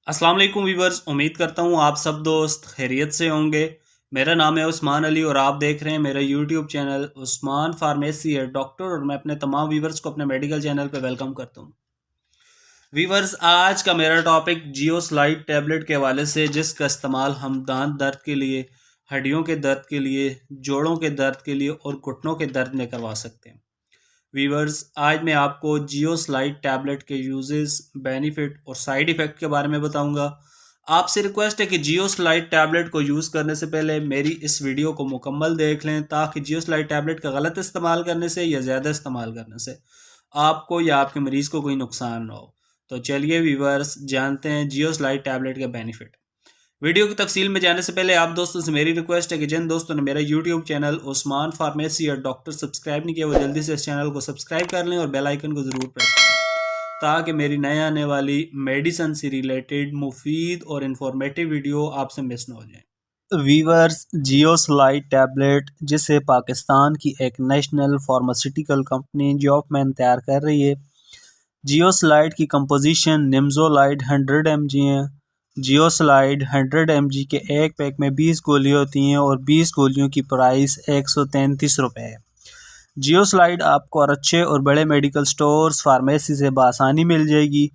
अस्सलाम वालेकुम वीवर्स, उम्मीद करता हूँ आप सब दोस्त खैरियत से होंगे। मेरा नाम है उस्मान अली और आप देख रहे हैं मेरा यूट्यूब चैनल उस्मान फार्मेसी है डॉक्टर, और मैं अपने तमाम वीवर्स को अपने मेडिकल चैनल पे वेलकम करता हूँ। वीवर्स, आज का मेरा टॉपिक जियो स्लाइड टैबलेट के हवाले से, जिसका इस्तेमाल हम दांत दर्द के लिए, हड्डियों के दर्द के लिए, जोड़ों के दर्द के लिए और घुटनों के दर्द में करवा सकते हैं। वीवर्स, आज मैं आपको जियो स्लाइड टैबलेट के यूजेस, बेनिफिट और साइड इफ़ेक्ट के बारे में बताऊंगा। आपसे रिक्वेस्ट है कि जियो स्लाइड टैबलेट को यूज़ करने से पहले मेरी इस वीडियो को मुकम्मल देख लें, ताकि जियो स्लाइड टैबलेट का गलत इस्तेमाल करने से या ज़्यादा इस्तेमाल करने से आपको या आपके मरीज़ को कोई नुकसान ना हो। तो चलिए वीवर्स, जानते हैं जियो स्लाइड टैबलेट के बेनिफिट। वीडियो की तफसील में जाने से पहले आप दोस्तों से मेरी रिक्वेस्ट है कि जिन दोस्तों ने मेरा यूट्यूब चैनल उस्मान फार्मेसी और डॉक्टर सब्सक्राइब नहीं किया, वो जल्दी से इस चैनल को सब्सक्राइब कर लें और बेल आइकन को ज़रूर प्रेस करें, ताकि मेरी नए आने वाली मेडिसिन से रिलेटेड मुफीद और इन्फॉर्मेटिव वीडियो आपसे मिस ना हो जाए। वीवर्स, जियो स्लाइड टैबलेट, जिसे पाकिस्तान की एक नेशनल फार्मास्यूटिकल कंपनी जियोफमैन तैयार कर रही है। जियो स्लाइड की कंपोजिशन निम्जोलाइड 100 mg है। जियो स्लाइड 100 mg के एक पैक में 20 गोलियाँ होती हैं और 20 गोलियों की प्राइस 133 रुपये है। जियो स्लाइड आपको और अच्छे और बड़े मेडिकल स्टोर्स, फार्मेसी से बआसानी मिल जाएगी।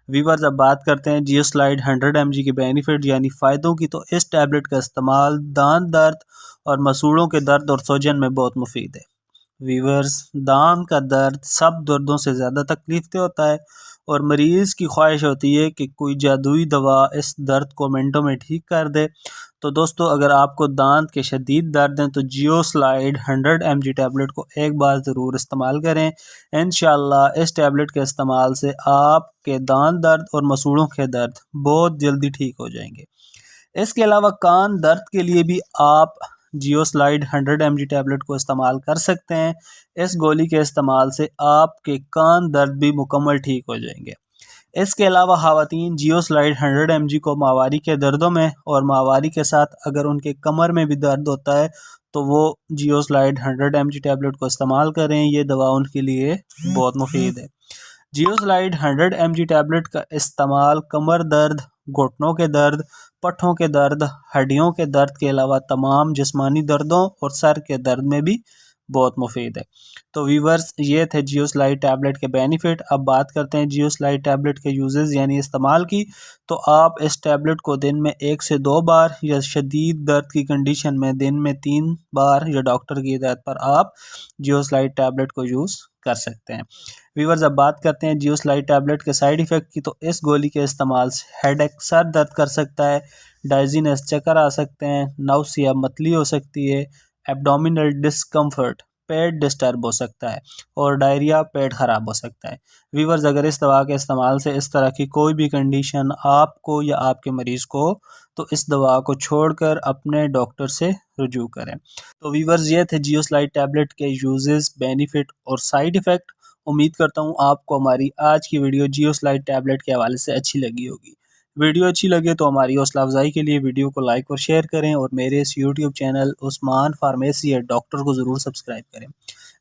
वीवर्स, अब बात करते हैं जियो स्लाइड 100 mg के बेनिफिट यानी फ़ायदों की। तो इस टैबलेट का इस्तेमाल दांत दर्द और मसूड़ों के दर्द और सूजन में बहुत मुफीद है। वीवर्स, दांत का दर्द सब दर्दों से ज़्यादा तकलीफ दे होता है और मरीज़ की ख्वाहिश होती है कि कोई जादुई दवा इस दर्द को मिनटों में ठीक कर दे। तो दोस्तों, अगर आपको दांत के शदीद दर्द हैं तो जियो स्लाइड 100 mg टैबलेट को एक बार ज़रूर इस्तेमाल करें। इंशाल्लाह इस टैबलेट के इस्तेमाल से आपके दांत दर्द और मसूड़ों के दर्द बहुत जल्दी ठीक हो जाएंगे। इसके अलावा कान दर्द के लिए भी आप जियो स्लाइड 100 mg टैबलेट को इस्तेमाल कर सकते हैं। इस गोली के इस्तेमाल से आपके कान दर्द भी मुकम्मल ठीक हो जाएंगे। इसके अलावा ख़वातीन जियो स्लाइड 100 mg को माहवारी के दर्दों में और माहवारी के साथ अगर उनके कमर में भी दर्द होता है तो वो जियो स्लाइड 100 mg टैबलेट को इस्तेमाल करें। ये दवा उनके लिए बहुत मुफीद है। जियो स्लाइड 100 mg टैबलेट का इस्तेमाल कमर दर्द, घुटनों के दर्द, पट्ठों के दर्द, हड्डियों के दर्द के अलावा तमाम जिस्मानी दर्दों और सर के दर्द में भी बहुत मुफीद है। तो वीवर्स, ये थे जियो स्लाइड टैबलेट के बेनिफिट। अब बात करते हैं जियो स्लाइड टैबलेट के यूजेस यानी इस्तेमाल की। तो आप इस टैबलेट को दिन में 1 से 2 बार या शदीद दर्द की कंडीशन में दिन में 3 बार या डॉक्टर की हिदायत पर आप जियो स्लाइड टैबलेट को यूज़ कर सकते हैं। वीवर्स, अब बात करते हैं जियो स्लाइड टैबलेट के साइड इफ़ेक्ट की। तो इस गोली के इस्तेमाल से हेडेक, सर दर्द कर सकता है, डाइजीनेस, चक्कर आ सकते हैं, नाउसिया, मतली हो सकती है, एब्डोमिनल डिस्कम्फर्ट, पेट डिस्टर्ब हो सकता है और डायरिया, पेट ख़राब हो सकता है। वीवर्स, अगर इस दवा के इस्तेमाल से इस तरह की कोई भी कंडीशन आपको या आपके मरीज़ को, तो इस दवा को छोड़कर अपने डॉक्टर से रुजू करें। तो वीवर्स, ये थे जियो स्लाइड टैबलेट के यूजेस, बेनिफिट और साइड इफ़ेक्ट। उम्मीद करता हूँ आपको हमारी आज की वीडियो जियो स्लाइड टैबलेट के हवाले से अच्छी लगी होगी। वीडियो अच्छी लगे तो हमारी हौसला अफजाई के लिए वीडियो को लाइक और शेयर करें और मेरे इस यूट्यूब चैनल उस्मान फार्मेसी है डॉक्टर को ज़रूर सब्सक्राइब करें।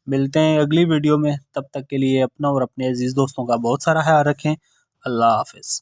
मिलते हैं अगली वीडियो में, तब तक के लिए अपना और अपने अजीज़ दोस्तों का बहुत सारा ख्याल रखें। अल्लाह हाफिज़।